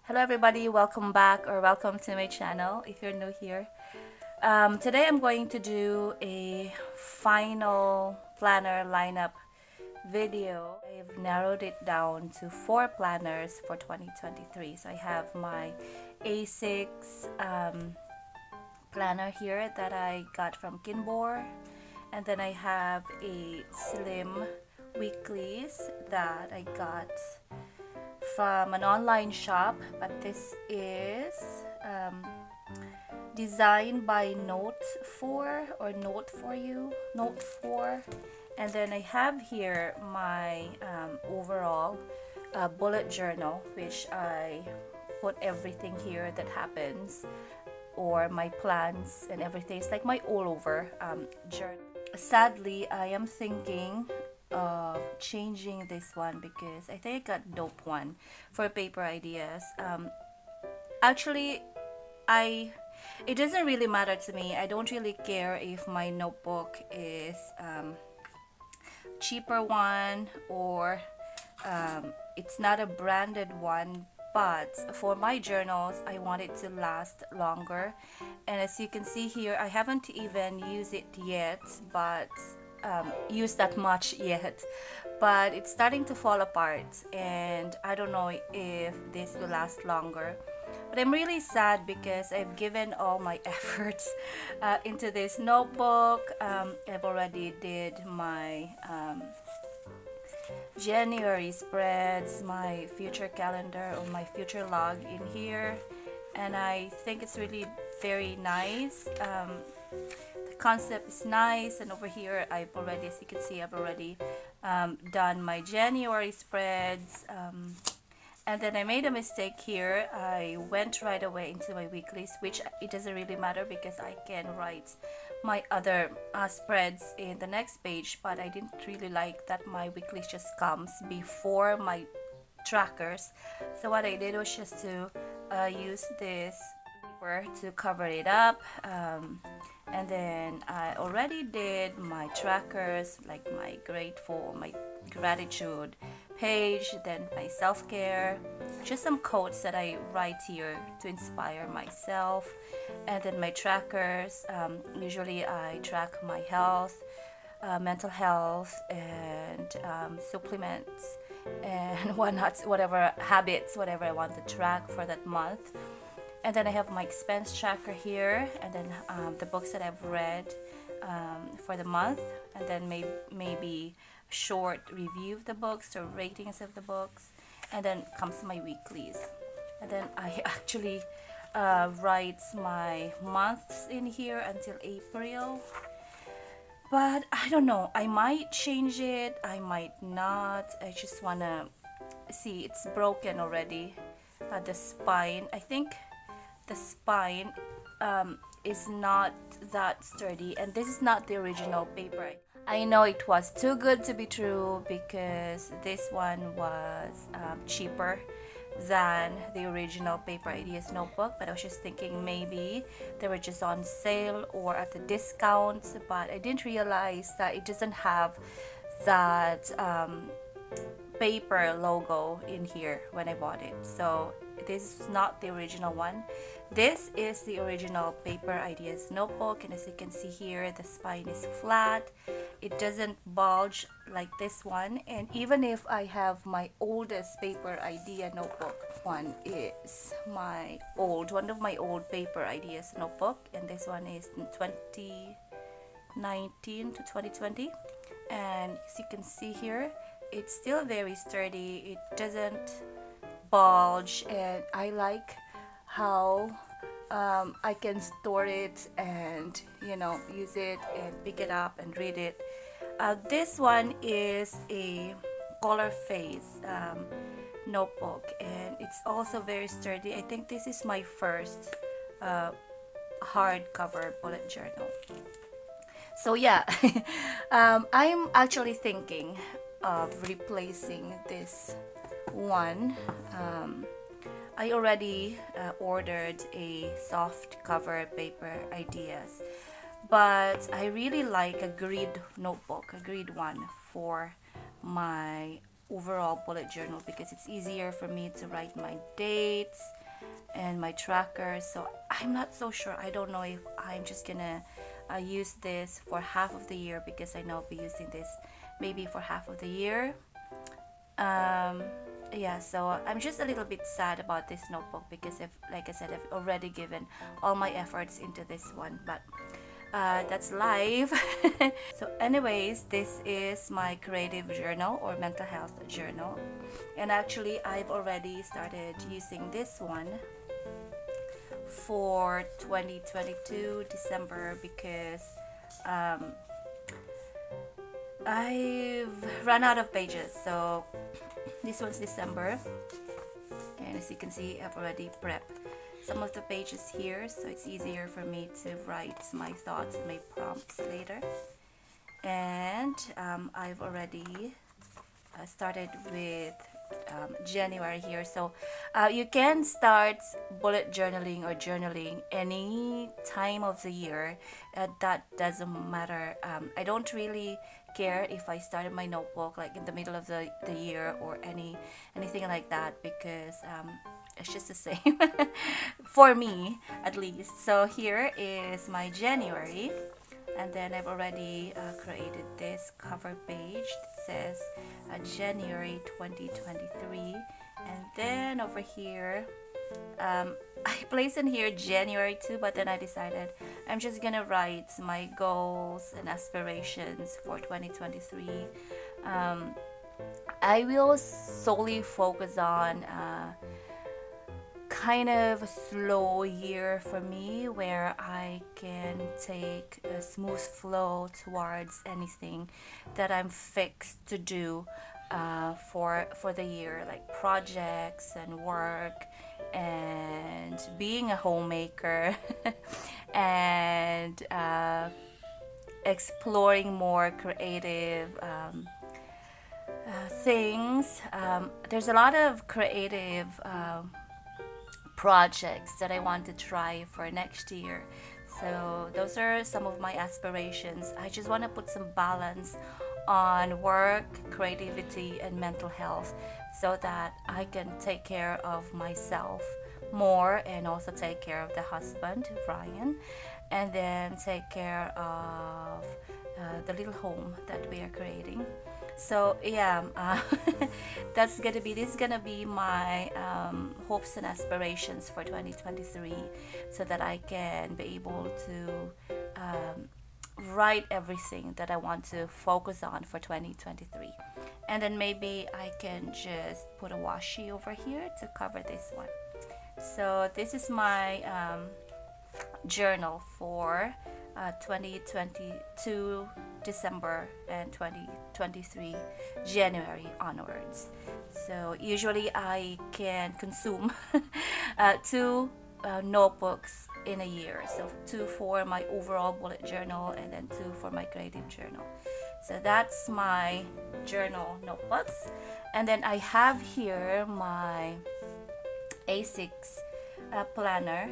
Hello everybody, welcome back or welcome to my channel if you're new here. Today I'm going to do a final planner lineup video. I've narrowed it down to 4 planners for 2023. So I have my A6 planner here that I got from Kinbor, and then I have a slim weeklies that I got from an online shop, but this is designed by Note 4 or Note for You, Note 4. And then I have here my overall bullet journal, which I put everything here that happens or my plans and everything. It's like my all over journal. Sadly, I am thinking of changing this one because I think I got dope one for paper ideas. Actually, I it doesn't really matter to me. I don't really care if my notebook is cheaper one or it's not a branded one, but for my journals I want it to last longer. And as you can see here, I haven't even used it yet, but used that much yet, but it's starting to fall apart and I don't know if this will last longer. But I'm really sad because I've given all my efforts into this notebook. I've already did my January spreads, my future calendar or my future log in here, and I think it's really very nice. The concept is nice, and over here I've already, as you can see, I've already done my January spreads. And then I made a mistake here. I went right away into my weeklies, which it doesn't really matter because I can write my other spreads in the next page, but I didn't really like that my weeklies just comes before my trackers. So what I did was just to use this paper to cover it up. And then I already did my trackers, like my grateful, my gratitude page, then my self-care, just some quotes that I write here to inspire myself, and then my trackers. Usually I track my health, mental health, and supplements and whatnot, whatever habits, whatever I want to track for that month. And then I have my expense tracker here, and then the books that I've read for the month, and then maybe short review of the books or ratings of the books, and then comes my weeklies. And then I actually write my months in here until April, but I don't know, I might change it, I might not. I just wanna see. It's broken already, the spine. I think the spine is not that sturdy, and this is not the original paper. I know it was too good to be true because this one was cheaper than the original Paper Ideas notebook, but I was just thinking maybe they were just on sale or at a discount, but I didn't realize that it doesn't have that paper logo in here when I bought it. So this is not the original one. This is the original Paper Ideas notebook, and as you can see here, the spine is flat. It doesn't bulge like this one. And even if I have my oldest Paper Idea notebook, one is my one of my old Paper Ideas notebook, and this one is 2019 to 2020. And as you can see here, it's still very sturdy. It doesn't bulge, and I like how I can store it and use it and pick it up and read it. This one is a color face notebook, and it's also very sturdy. I think this is my first hardcover bullet journal. So yeah, I'm actually thinking of replacing this one. I already ordered a soft cover Paper Ideas, but I really like a grid notebook, a grid one for my overall bullet journal because it's easier for me to write my dates and my tracker. So I'm not so sure. I don't know if I'm just gonna use this for half of the year, because I know I'll be using this maybe for half of the year. um, yeah, so I'm just a little bit sad about this notebook because, if like I said, I've already given all my efforts into this one, but that's life. So anyways, this is my creative journal or mental health journal, and actually I've already started using this one for 2022 December because um, I've run out of pages. So this one's December, and as you can see, I've already prepped some of the pages here, so it's easier for me to write my thoughts and my prompts later. And I've already started with January here. So you can start bullet journaling or journaling any time of the year. That doesn't matter. I don't really care if I started my notebook like in the middle of the year or anything like that, because it's just the same for me at least. So here is my January, and then I've already created this cover page that says January 2023, and then over here I placed in here January 2, but then I decided I'm just gonna write my goals and aspirations for 2023. I will solely focus on kind of a slow year for me, where I can take a smooth flow towards anything that I'm fixed to do for the year, like projects and work and being a homemaker and exploring more creative things. There's a lot of creative projects that I want to try for next year. So those are some of my aspirations. I just want to put some balance on work, creativity, and mental health, so that I can take care of myself more and also take care of the husband, Ryan, and then take care of the little home that we are creating. So yeah, this is gonna be my hopes and aspirations for 2023, so that I can be able to write everything that I want to focus on for 2023. And then maybe I can just put a washi over here to cover this one. So this is my journal for 2022 December and 2023 January onwards. So usually I can consume two notebooks in a year. So two for my overall bullet journal and then two for my creative journal. So that's my journal notebooks. And then I have here my A6 planner,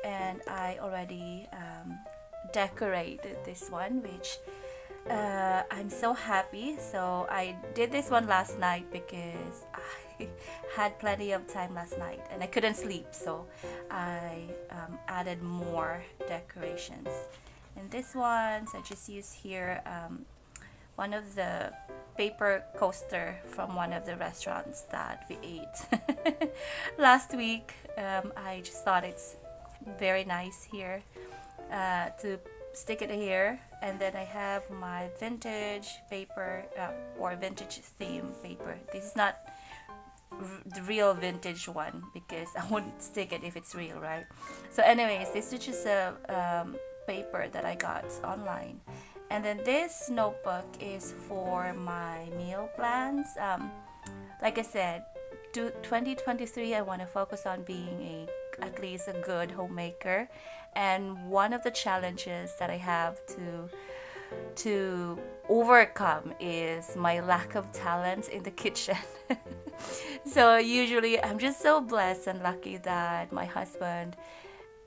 and I already decorated this one, which I'm so happy. So I did this one last night because I had plenty of time last night and I couldn't sleep, so I added more decorations. And this one, so I just used here one of the paper coaster from one of the restaurants that we ate last week. I just thought it's very nice here to stick it here. And then I have my vintage paper or vintage theme paper. This is not the real vintage one because I wouldn't stick it if it's real, right? So anyways, this is just a paper that I got online. And then this notebook is for my meal plans. Like I said, 2023 I want to focus on being at least a good homemaker. And one of the challenges that I have to overcome is my lack of talent in the kitchen. So usually I'm just so blessed and lucky that my husband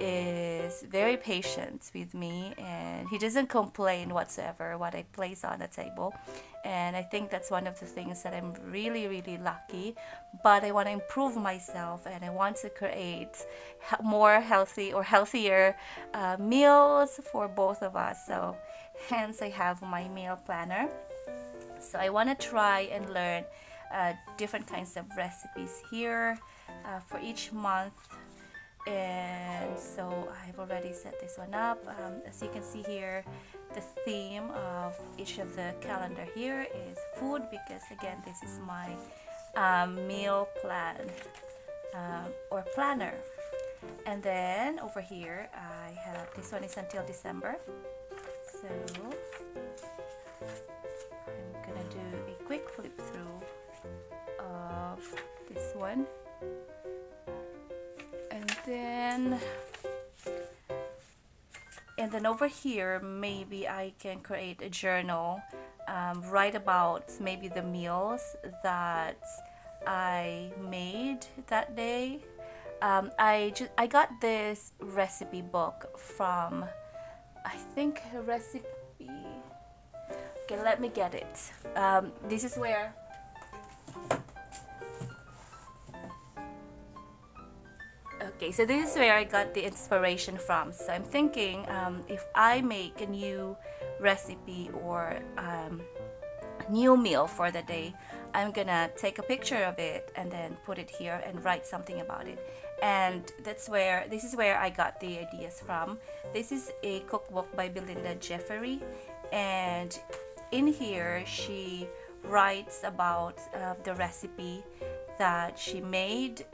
is very patient with me, and he doesn't complain whatsoever what I place on the table. And I think that's one of the things that I'm really, really lucky. But I want to improve myself, and I want to create more healthy or healthier meals for both of us. So hence I have my meal planner. So I want to try and learn different kinds of recipes here for each month. And so I've already set this one up. As you can see here, the theme of each of the calendar here is food, because again, this is my meal plan or planner. And then over here I have, this one is until December, so I'm gonna do a quick flip through of this one. And then over here, maybe I can create a journal, write about maybe the meals that I made that day. I got this recipe book from, I think, a recipe. Okay, let me get it. This is where. Okay, so this is where I got the inspiration from. So I'm thinking, if I make a new recipe or new meal for the day, I'm gonna take a picture of it and then put it here and write something about it. And this is where I got the ideas from. This is a cookbook by Belinda Jeffery, and in here she writes about the recipe that she made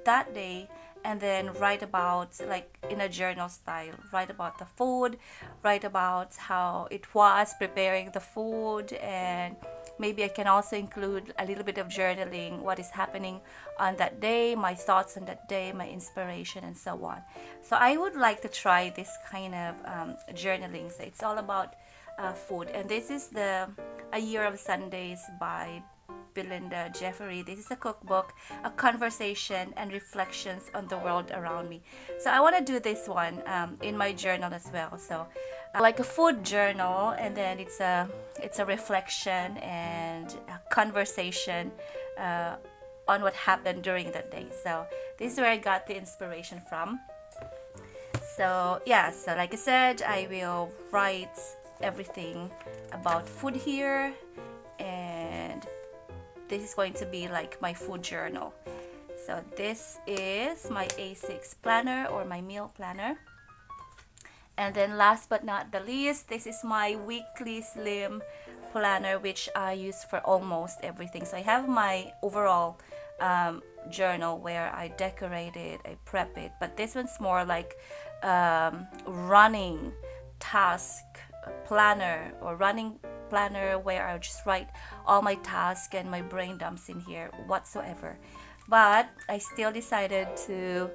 that day, and then write about, like in a journal style, write about the food, write about how it was preparing the food, and maybe I can also include a little bit of journaling, what is happening on that day, my thoughts on that day, my inspiration, and so on. So I would like to try this kind of journaling. So it's all about food, and this is the A Year of Sundays by Belinda Jeffery. This is a cookbook, a conversation and reflections on the world around me. So I want to do this one in my journal as well. So like a food journal, and then it's a reflection and a conversation on what happened during that day. So this is where I got the inspiration from. So yeah, so like I said, I will write everything about food here, and this is going to be like my food journal. So this is my A6 planner or my meal planner. And then last but not the least, this is my weekly slim planner, which I use for almost everything. So I have my overall journal where I decorate it, I prep it, but this one's more like running task planner or running planner, where I just write all my tasks and my brain dumps in here whatsoever. But I still decided to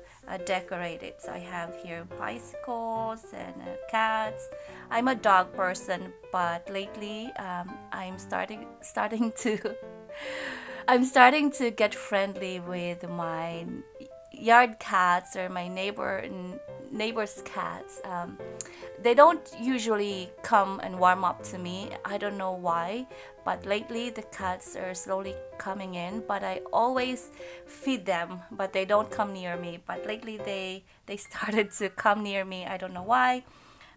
decorate it. So I have here bicycles and cats. I'm a dog person, but lately I'm starting to I'm starting to get friendly with my yard cats or my neighbor's cats. They don't usually come and warm up to me. I don't know why, but lately the cats are slowly coming in, but I always feed them, but they don't come near me. But lately they started to come near me. I don't know why.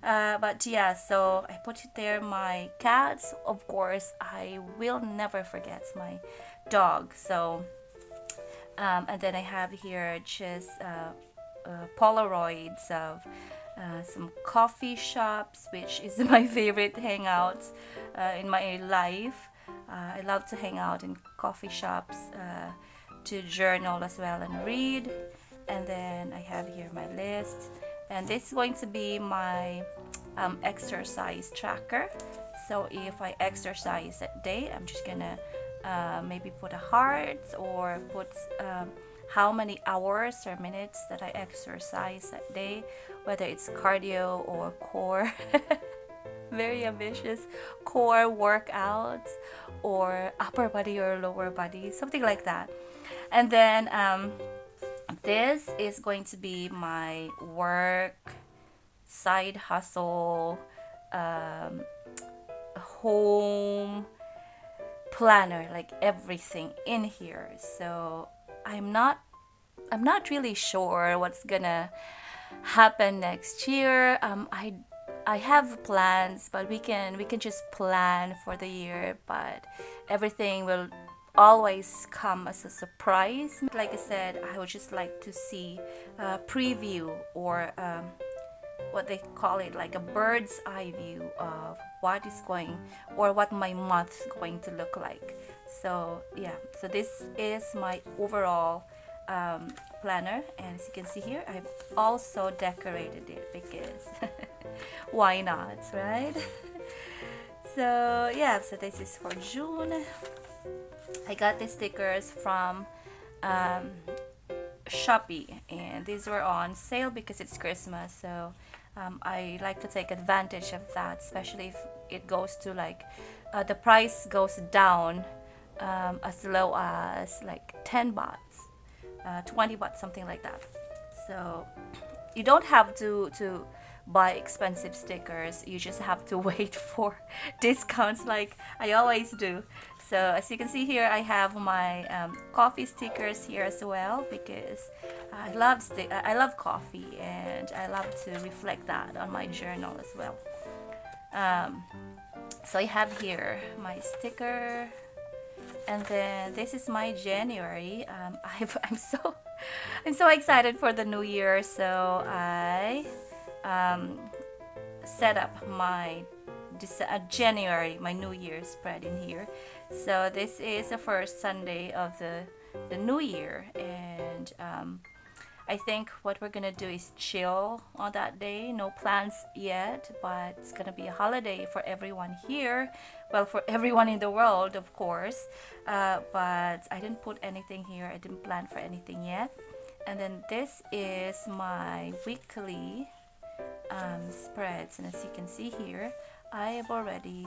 But yeah, so I put it there, my cats. Of course, I will never forget my dog. So and then I have here just Polaroids of some coffee shops, which is my favorite hangouts in my life. I love to hang out in coffee shops to journal as well and read. And then I have here my list, and this is going to be my exercise tracker. So if I exercise that day, I'm just gonna maybe put a heart or put how many hours or minutes that I exercise that day, whether it's cardio or core very ambitious core workouts, or upper body or lower body, something like that. And then this is going to be my work, side hustle, um, home planner, like everything in here. So I'm not really sure what's gonna happen next year. I have plans, but we can just plan for the year, but everything will always come as a surprise. Like I said, I would just like to see a preview, or what they call it, like a bird's eye view of what is going, or what my month is going to look like. So yeah, so this is my overall planner, and as you can see here, I've also decorated it because why not, right? So yeah, so this is for June. I got these stickers from um, Shopee, and these were on sale because it's Christmas. So I like to take advantage of that, especially if it goes to like the price goes down as low as like 10 bahts, 20 bahts, something like that. So you don't have to buy expensive stickers, you just have to wait for discounts like I always do. So as you can see here, I have my coffee stickers here as well, because I love coffee, and I love to reflect that on my journal as well. um, so I have here my sticker, and then this is my January. I'm so excited for the new year, so I um, set up my January, my New Year spread in here. So this is the first Sunday of the new year, and I think what we're gonna do is chill on that day. No plans yet, but it's gonna be a holiday for everyone here. Well, for everyone in the world, of course. But I didn't put anything here. I didn't plan for anything yet. And then this is my weekly spreads, and as you can see here, I have already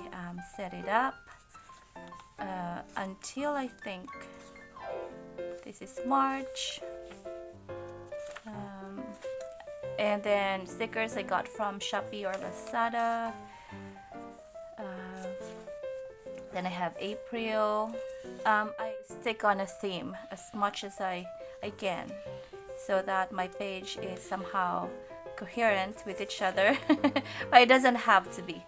set it up until I think this is March. And then stickers I got from Shopee or Lazada. Then I have April. I stick on a theme as much as I can, so that my page is somehow coherent with each other. But it doesn't have to be.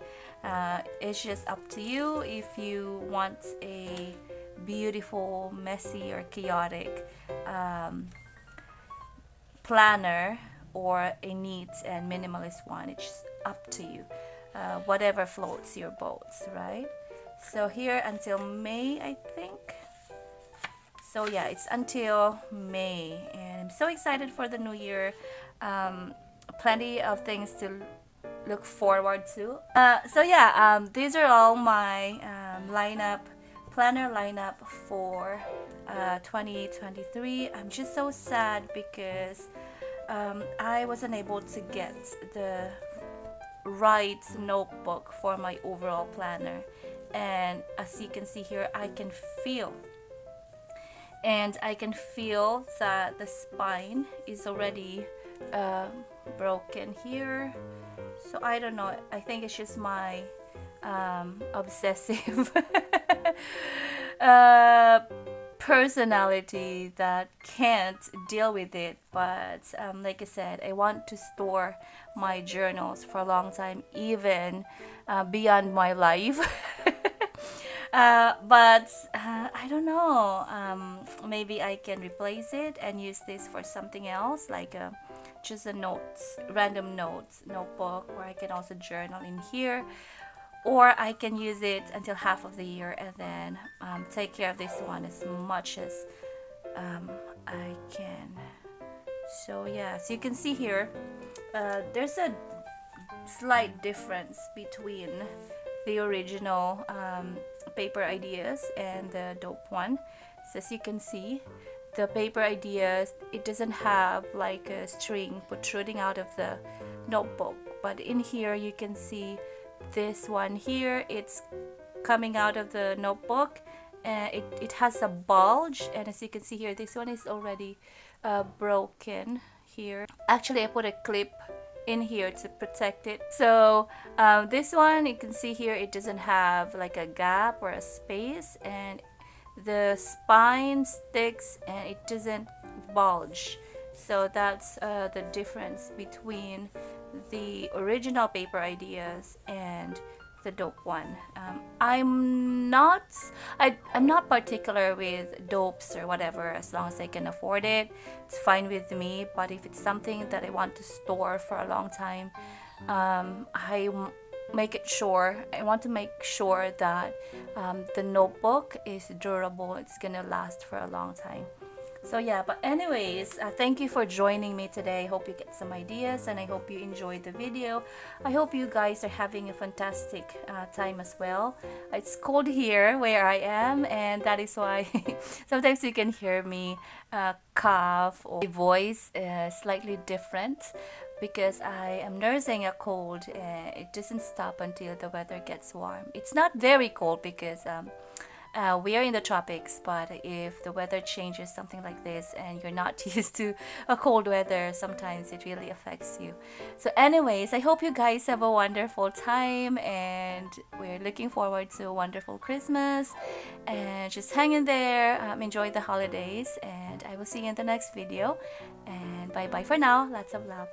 It's just up to you if you want a beautiful, messy, or chaotic planner, or a neat and minimalist one. It's just up to you. Whatever floats your boats, right? So here until May, I think. So yeah, it's until May, and I'm so excited for the new year. Plenty of things to look forward to. So yeah, these are all my planner lineup for 2023. I'm just so sad because I wasn't able to get the right notebook for my overall planner, and as you can see here, I can feel that the spine is already broken here. So I don't know, I think it's just my obsessive personality that can't deal with it. But like I said, I want to store my journals for a long time, even beyond my life. But I don't know, maybe I can replace it and use this for something else, like just a random notes notebook, where I can also journal in here. Or I can use it until half of the year, and then take care of this one as much as I can. So yeah, so you can see here, there's a slight difference between the original paper ideas and the dope one. So as you can see, the paper ideas, it doesn't have like a string protruding out of the notebook, but in here you can see this one here, it's coming out of the notebook, and it has a bulge. And as you can see here, this one is already broken here. Actually, I put a clip in here to protect it. So this one, you can see here, it doesn't have like a gap or a space, and the spine sticks and it doesn't bulge. So that's the difference between the original paper ideas and the dope one. I'm not particular with dopes or whatever. As long as I can afford it, it's fine with me. But if it's something that I want to store for a long time, I want to make sure that the notebook is durable. It's gonna last for a long time. So yeah, but anyways, thank you for joining me today. Hope you get some ideas, and I hope you enjoyed the video. I hope you guys are having a fantastic time as well. It's cold here where I am, and that is why sometimes you can hear me cough, or my voice slightly different, because I am nursing a cold. It doesn't stop until the weather gets warm. It's not very cold because we are in the tropics, but if the weather changes something like this and you're not used to a cold weather, sometimes it really affects you. So anyways, I hope you guys have a wonderful time, and we're looking forward to a wonderful Christmas, and just hang in there, enjoy the holidays, and I will see you in the next video, and bye bye for now. Lots of love.